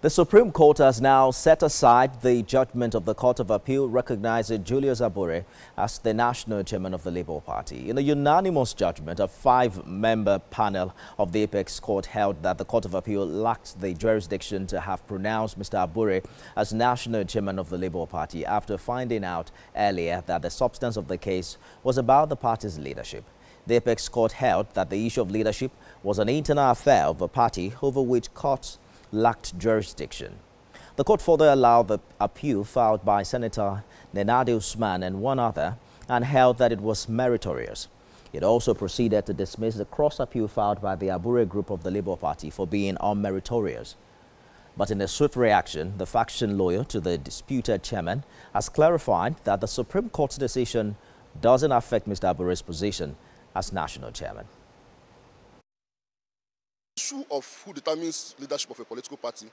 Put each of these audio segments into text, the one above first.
The Supreme Court has now set aside the judgment of the Court of Appeal recognizing Julius Abure as the national chairman of the Labour Party. In a unanimous judgment, a 5-member panel of the Apex Court held that the Court of Appeal lacked the jurisdiction to have pronounced Mr. Abure as national chairman of the Labour Party after finding out earlier that the substance of the case was about the party's leadership. The Apex Court held that the issue of leadership was an internal affair of the party over which courts lacked jurisdiction. The court further allowed the appeal filed by Senator Nenadi Usman and one other and held that it was meritorious. It also proceeded to dismiss the cross-appeal filed by the Abure group of the Labour Party for being unmeritorious. But in a swift reaction, the faction loyal to the disputed chairman has clarified that the Supreme Court's decision doesn't affect Mr. Abure's position as national chairman. The issue of who determines leadership of a political party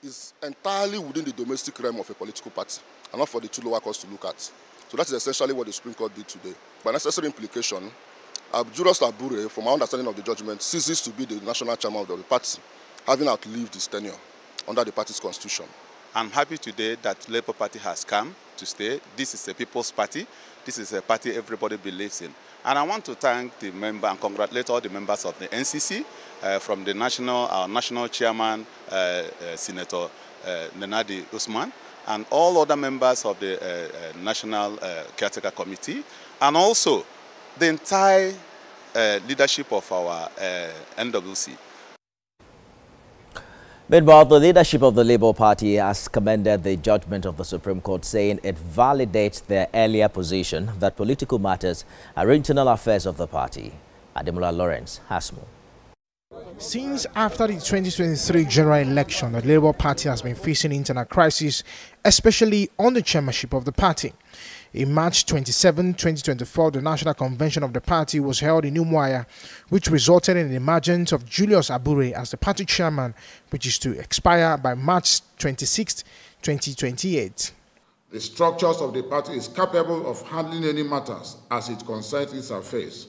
is entirely within the domestic realm of a political party and not for the two lower courts to look at. So that is essentially what the Supreme Court did today. By necessary implication, Julius Abure, from our understanding of the judgment, ceases to be the national chairman of the party, having outlived his tenure under the party's constitution. I'm happy today that the Labour Party has come to stay. This is a people's party. This is a party everybody believes in. And I want to thank the member and congratulate all the members of the NCC, from the our national chairman, Senator Nenadi Usman, and all other members of the National Caretaker Committee, and also the entire leadership of our NWC. Meanwhile, the leadership of the Labour Party has commended the judgment of the Supreme Court, saying it validates their earlier position that political matters are internal affairs of the party. Ademola Lawrence has more. Since after the 2023 general election, the Labour Party has been facing internal crisis, especially on the chairmanship of the party. In March 27, 2024, the National Convention of the party was held in Umuahia, which resulted in the emergence of Julius Abure as the party chairman, which is to expire by March 26, 2028. The structures of the party is capable of handling any matters as it concerns its affairs.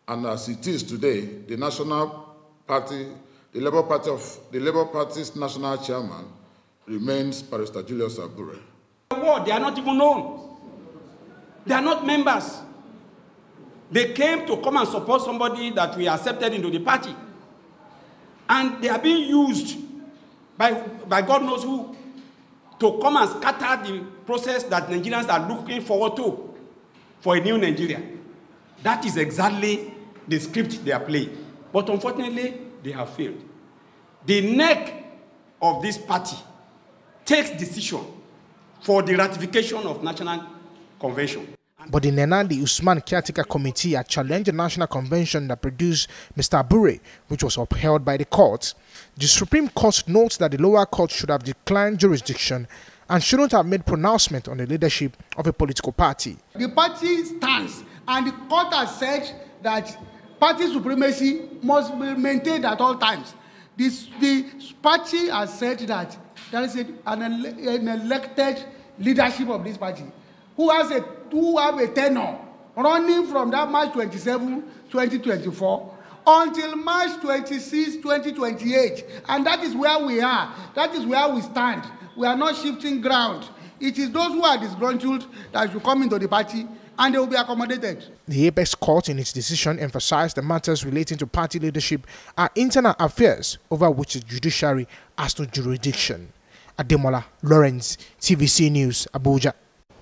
And as it is today, the Labour Party's national chairman remains Barrister Julius Abure. They are not even known. They are not members. They came to come and support somebody that we accepted into the party. And they are being used by God knows who to come and scatter the process that Nigerians are looking forward to for a new Nigeria. That is exactly the script they are playing. But unfortunately, they have failed. The neck of this party takes decision for the ratification of National Convention. But the Nenadi Usman Caretaker Committee had challenged the National Convention that produced Mr. Abure, which was upheld by the court. The Supreme Court notes that the lower court should have declined jurisdiction and shouldn't have made pronouncement on the leadership of a political party. The party stands, and the court has said that party supremacy must be maintained at all times. The party has said that there is an elected leadership of this party who have a tenure running from that March 27, 2024 until March 26, 2028. And that is where we are. That is where we stand. We are not shifting ground. It is those who are disgruntled that should come into the party, and they will be accommodated. The Apex Court in its decision emphasized the matters relating to party leadership are internal affairs over which the judiciary has no jurisdiction. Ademola Lawrence, TVC News, Abuja.